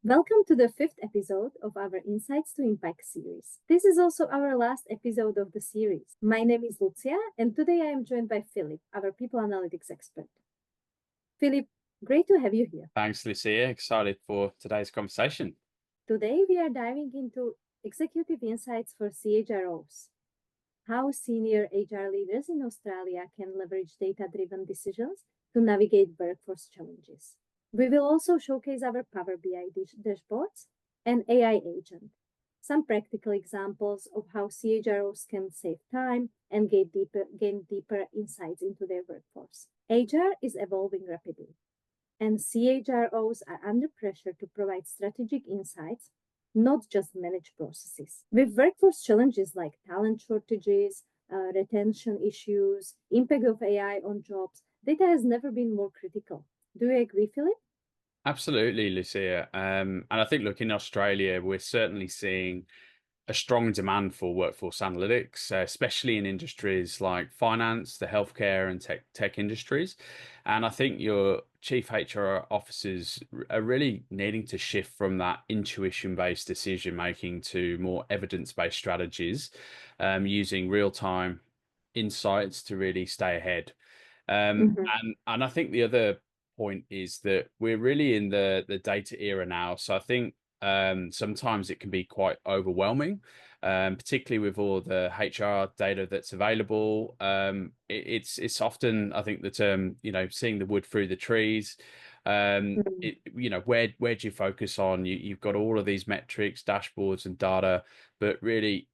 Welcome to the fifth episode of our Insights to Impact series. This is also our last episode of the series. My name is Lucia, and today I am joined by Philip, our people analytics expert. Philip, great to have you here. Thanks, Lucia. Excited for today's conversation. Today we are diving into executive insights for CHROs. How senior HR leaders in Australia can leverage data-driven decisions to navigate workforce challenges. We will also showcase our Power BI dashboards and AI agent, some practical examples of how CHROs can save time and gain deeper insights into their workforce. HR is evolving rapidly, and CHROs are under pressure to provide strategic insights, not just manage processes. With workforce challenges like talent shortages, retention issues, impact of AI on jobs, data has never been more critical. Do you agree, Philip? Absolutely, Lucia. And I think, look, in Australia, we're certainly seeing a strong demand for workforce analytics, especially in industries like finance, the healthcare and tech industries. And I think your chief HR officers are really needing to shift from that intuition-based decision making to more evidence-based strategies, using real-time insights to really stay ahead. And I think the other point is that we're really in the data era now. So I think sometimes it can be quite overwhelming, particularly with all the HR data that's available. It's often, I think, the term, seeing the wood through the trees. Where do you focus on? You've got all of these metrics, dashboards and data, but really,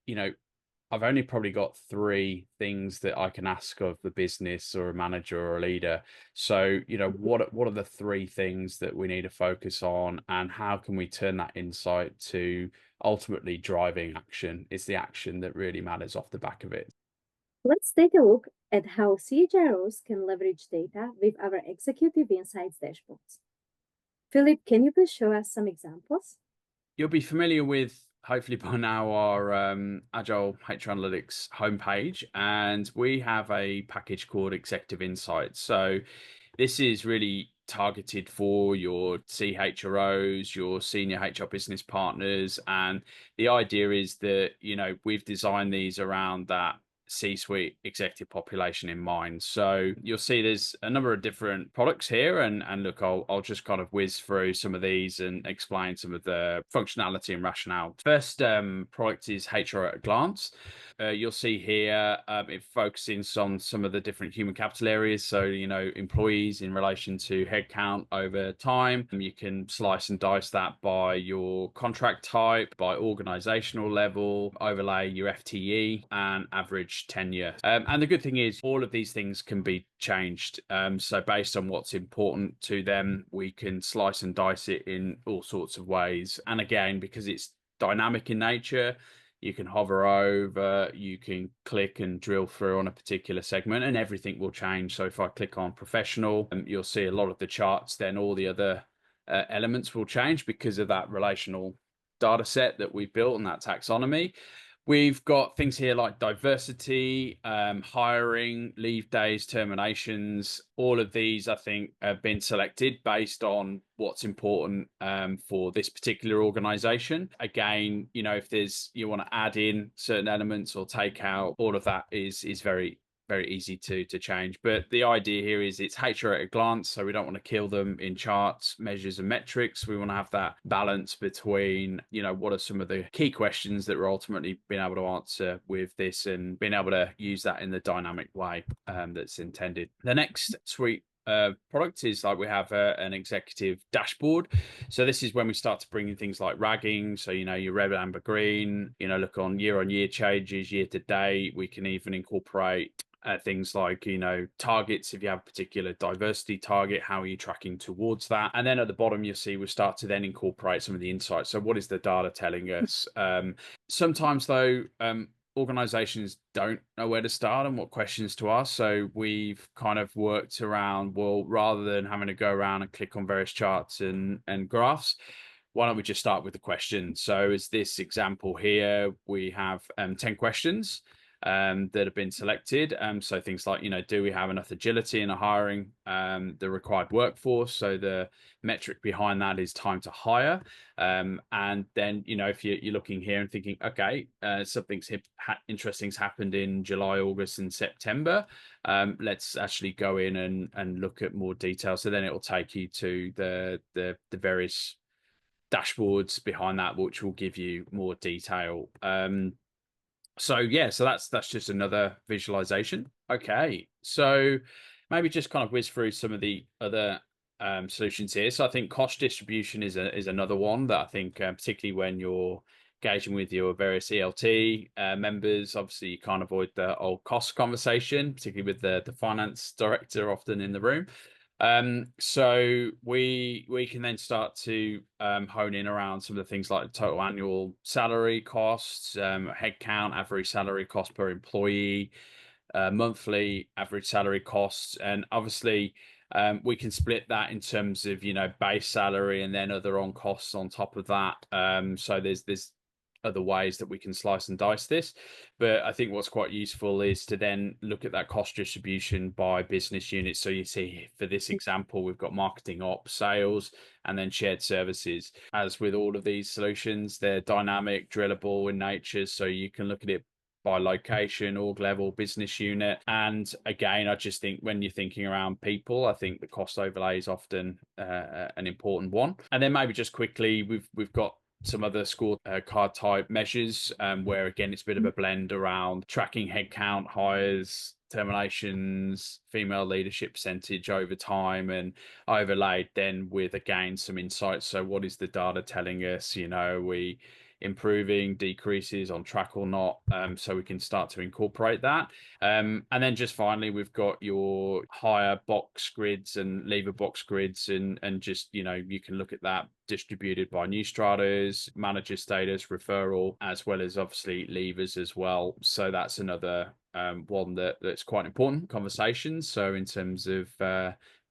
I've only probably got three things that I can ask of the business or a manager or a leader. So, what are the three things that we need to focus on, and how can we turn that insight to ultimately driving action? It's the action that really matters off the back of it. Let's take a look at how CHROs can leverage data with our Executive Insights dashboards. Philip, can you please show us some examples? You'll be familiar with, hopefully by now, our Agile HR Analytics homepage, and we have a package called Executive Insights. So this is really targeted for your CHROs, your senior HR business partners, and the idea is that we've designed these around that C-suite executive population in mind. So you'll see there's a number of different products here, and look, I'll just kind of whiz through some of these and explain some of the functionality and rationale. First product is HR at a glance. You'll see here it focuses on some of the different human capital areas. So, employees in relation to headcount over time. You can slice and dice that by your contract type, by organizational level, overlay your FTE and average tenure. And the good thing is all of these things can be changed. So based on what's important to them, we can slice and dice it in all sorts of ways. And again, because it's dynamic in nature, you can hover over, you can click and drill through on a particular segment and everything will change. So if I click on professional, you'll see a lot of the charts, then all the other elements will change because of that relational data set that we've built and that taxonomy. We've got things here like diversity, hiring, leave days, terminations. All of these, I think, have been selected based on what's important for this particular organization. Again, if you want to add in certain elements or take out, all of that is very easy to change. But the idea here is it's HR at a glance, so we don't want to kill them in charts, measures and metrics. We want to have that balance between what are some of the key questions that we're ultimately being able to answer with this, and being able to use that in the dynamic way that's intended. The next suite product is like we have an executive dashboard. So this is when we start to bring in things like ragging. So your red, amber, green, look on year changes, year to date. We can even incorporate things like targets. If you have a particular diversity target, how are you tracking towards that? And then at the bottom you'll see we start to then incorporate some of the insights. So what is the data telling us? Sometimes though, organizations don't know where to start and what questions to ask. So we've kind of worked around, well, rather than having to go around and click on various charts and graphs, why don't we just start with the question? So as this example here, we have 10 questions. that have been selected. So things like, do we have enough agility in a hiring the required workforce? So the metric behind that is time to hire. And then, if you're looking here and thinking, okay, something's interesting's happened in July, August, and September. Let's actually go in and look at more detail. So then it will take you to the various dashboards behind that, which will give you more detail. So that's just another visualization. Okay, so maybe just kind of whiz through some of the other solutions here. So I think cost distribution is another one that I think particularly when you're engaging with your various ELT members, obviously you can't avoid the old cost conversation, particularly with the finance director often in the room. So we can then start to hone in around some of the things like total annual salary costs, headcount, average salary cost per employee, monthly average salary costs, and obviously we can split that in terms of base salary and then other on costs on top of that. So there's other ways that we can slice and dice this, but I think what's quite useful is to then look at that cost distribution by business units. So you see for this example, we've got marketing, ops, sales, and then shared services. As with all of these solutions, they're dynamic, drillable in nature, so you can look at it by location, org level, business unit. And again, I just think when you're thinking around people, I think the cost overlay is often an important one. And then maybe just quickly, we've got some other scorecard type measures where again it's a bit of a blend around tracking headcount, hires, terminations, female leadership percentage over time, and overlaid then with again some insights. So what is the data telling us? We improving, decreases, on track or not, so we can start to incorporate that. And then just finally, we've got your hire box grids and leaver box grids, and just you can look at that distributed by new stratas, manager status, referral, as well as obviously levers as well. So that's another one that's quite important conversation. So in terms of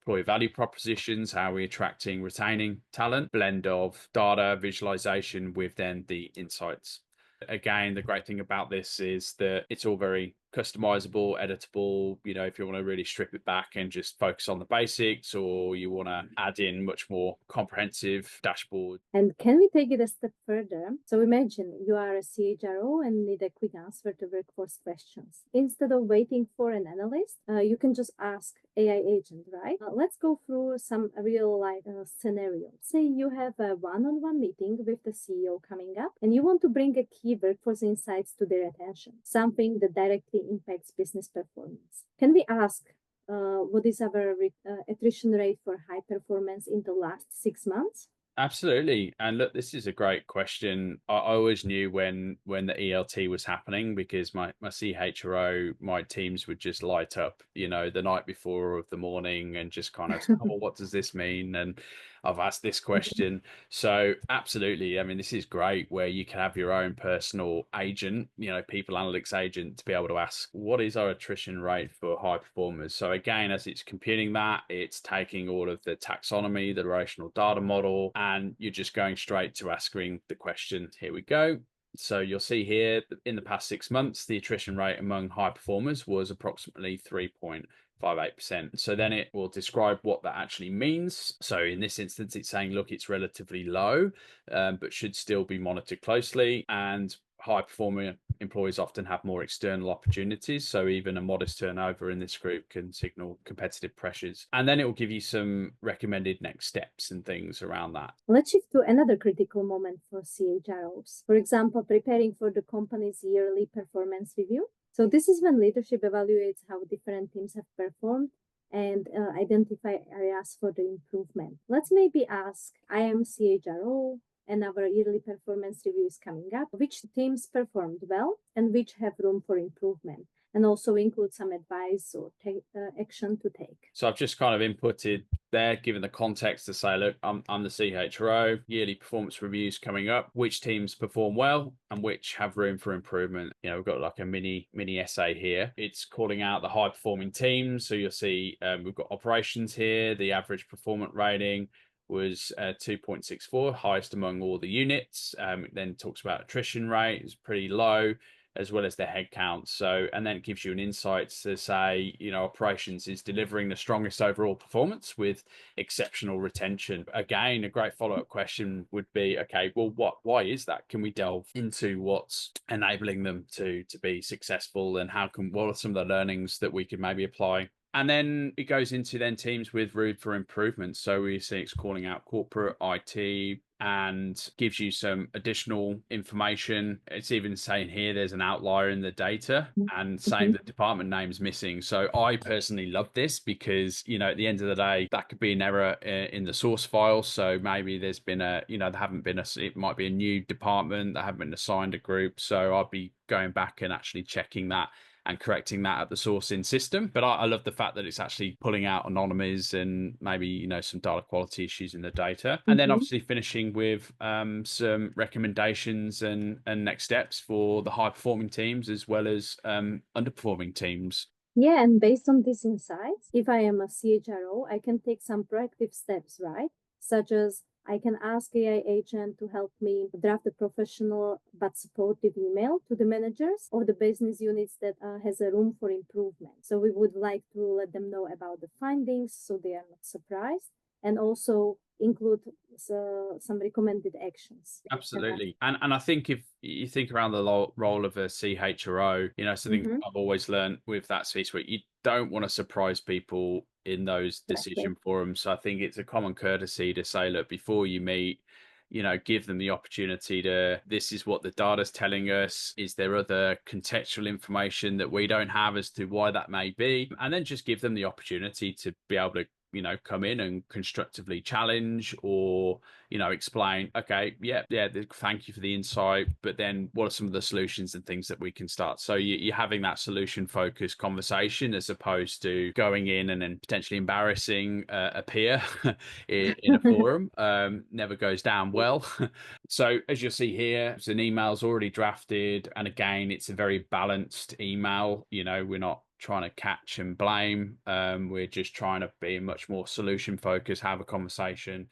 employee value propositions, how we're attracting, retaining talent, blend of data visualization with then the insights. Again, the great thing about this is that it's all very customizable, editable. If you want to really strip it back and just focus on the basics, or you want to add in much more comprehensive dashboard. And can we take it a step further? So imagine you are a CHRO and need a quick answer to workforce questions. Instead of waiting for an analyst, you can just ask AI agent, right? Let's go through some real life scenarios. Say you have a one-on-one meeting with the CEO coming up, and you want to bring a key workforce insights to their attention, something that directly impacts business performance. Can we ask what is our attrition rate for high performance in the last 6 months? Absolutely. And look, this is a great question. I always knew when the ELT was happening, because my CHRO, my teams would just light up, the night before of the morning, and just kind of, oh, what does this mean? And I've asked this question. So absolutely. I mean, this is great where you can have your own personal agent, people analytics agent, to be able to ask, what is our attrition rate for high performers? So again, as it's computing that, it's taking all of the taxonomy, the relational data model, and you're just going straight to asking the question. Here we go. So you'll see here in the past 6 months, the attrition rate among high performers was approximately 3.58%. So then it will describe what that actually means. So in this instance, it's saying, look, it's relatively low, but should still be monitored closely. And high performing employees often have more external opportunities. So even a modest turnover in this group can signal competitive pressures. And then it will give you some recommended next steps and things around that. Let's shift to another critical moment for CHROs. For example, preparing for the company's yearly performance review. So this is when leadership evaluates how different teams have performed and identify areas for the improvement. Let's maybe ask, I am CHRO, and our yearly performance review is coming up. Which teams performed well and which have room for improvement? And also include some advice or action to take. So I've just kind of inputted there, given the context, to say, look, I'm the CHRO, yearly performance reviews coming up, which teams perform well and which have room for improvement. We've got like a mini essay here. It's calling out the high performing teams. So you'll see we've got operations here. The average performance rating was 2.64, highest among all the units. It then talks about attrition rate is pretty low. as well as their headcount. So, and then it gives you an insight to say, operations is delivering the strongest overall performance with exceptional retention. Again, a great follow-up question would be, okay, well, why is that? Can we delve into what's enabling them to be successful, and what are some of the learnings that we could maybe apply? And then it goes into then teams with room for improvement. So we see it's calling out corporate IT and gives you some additional information. It's even saying here there's an outlier in the data and saying the department name's missing. So I personally love this because, at the end of the day, that could be an error in the source file. So maybe there's been it might be a new department that haven't been assigned a group. So I'll be going back and actually checking that and correcting that at the sourcing system. But I love the fact that it's actually pulling out anomalies and maybe, some data quality issues in the data. And then obviously finishing with some recommendations and next steps for the high performing teams as well as underperforming teams. Yeah, and based on these insights, if I am a CHRO, I can take some proactive steps, right? Such as I can ask AI agent to help me draft a professional but supportive email to the managers of the business units that has a room for improvement. So we would like to let them know about the findings so they are not surprised, and also include some recommended actions. Absolutely. And I think if you think around the role of a CHRO, something I've always learned with that C-suite, you don't want to surprise people in those decision forums. So I think it's a common courtesy to say, look, before you meet, give them the opportunity this is what the data's telling us. Is there other contextual information that we don't have as to why that may be? And then just give them the opportunity to be able to come in and constructively challenge or, explain, okay, yeah, thank you for the insight, but then what are some of the solutions and things that we can start? So you're having that solution focused conversation as opposed to going in and then potentially embarrassing a peer in a forum. Never goes down well. So as you'll see here, it's an email's already drafted. And again, it's a very balanced email. We're not trying to catch and blame. We're just trying to be much more solution focused, have a conversation.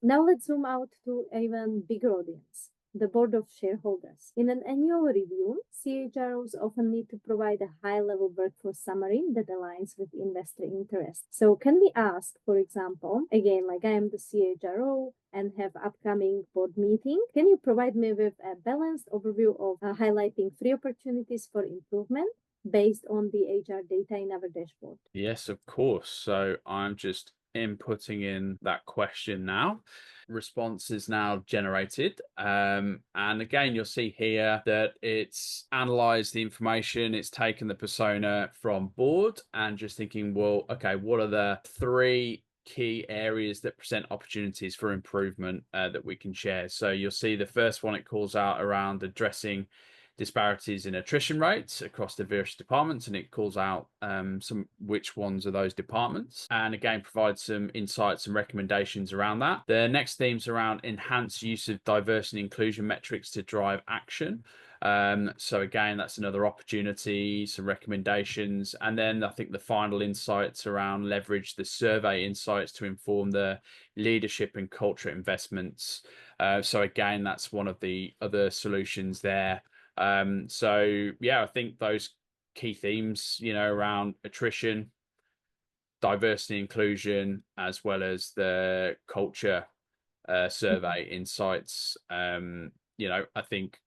Now let's zoom out to an even bigger audience, the board of shareholders. In an annual review, CHROs often need to provide a high-level workforce summary that aligns with investor interests. So can we ask, for example, again, like I am the CHRO and have upcoming board meeting, can you provide me with a balanced overview of highlighting 3 opportunities for improvement based on the HR data in our dashboard? Yes, of course. So I'm just inputting in that question now. Response is now generated. And again, you'll see here that it's analyzed the information, it's taken the persona from board and just thinking, well, okay, what are the 3 key areas that present opportunities for improvement that we can share? So you'll see the first one, it calls out around addressing disparities in attrition rates across the various departments, and it calls out which ones are those departments, and again provides some insights and recommendations around that. The next theme's around enhanced use of diversity and inclusion metrics to drive action. So again, that's another opportunity, some recommendations. And then I think the final insights around leverage the survey insights to inform the leadership and culture investments. So again, that's one of the other solutions there. So yeah, I think those key themes, around attrition, diversity, inclusion, as well as the culture survey insights. I think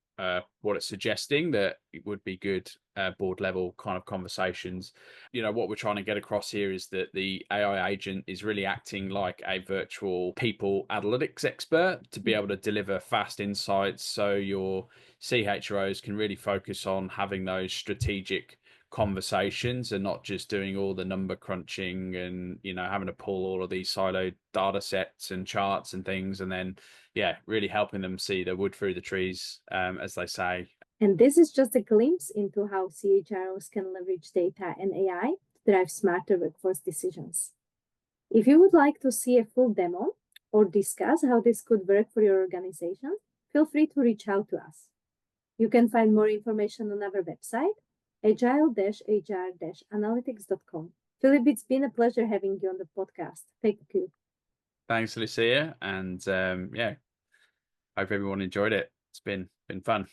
what it's suggesting that it would be good board level kind of conversations. What we're trying to get across here is that the AI agent is really acting like a virtual people analytics expert to be able to deliver fast insights. So your CHROs can really focus on having those strategic conversations and not just doing all the number crunching and having to pull all of these siloed data sets and charts and things, and then really helping them see the wood through the trees, as they say. And this is just a glimpse into how CHROs can leverage data and AI to drive smarter workforce decisions. If you would like to see a full demo or discuss how this could work for your organization, feel free to reach out to us. You can find more information on our website, agile-hr-analytics.com. Philip, it's been a pleasure having you on the podcast. Thank you. Thanks, Lucia. And hope everyone enjoyed it. It's been fun.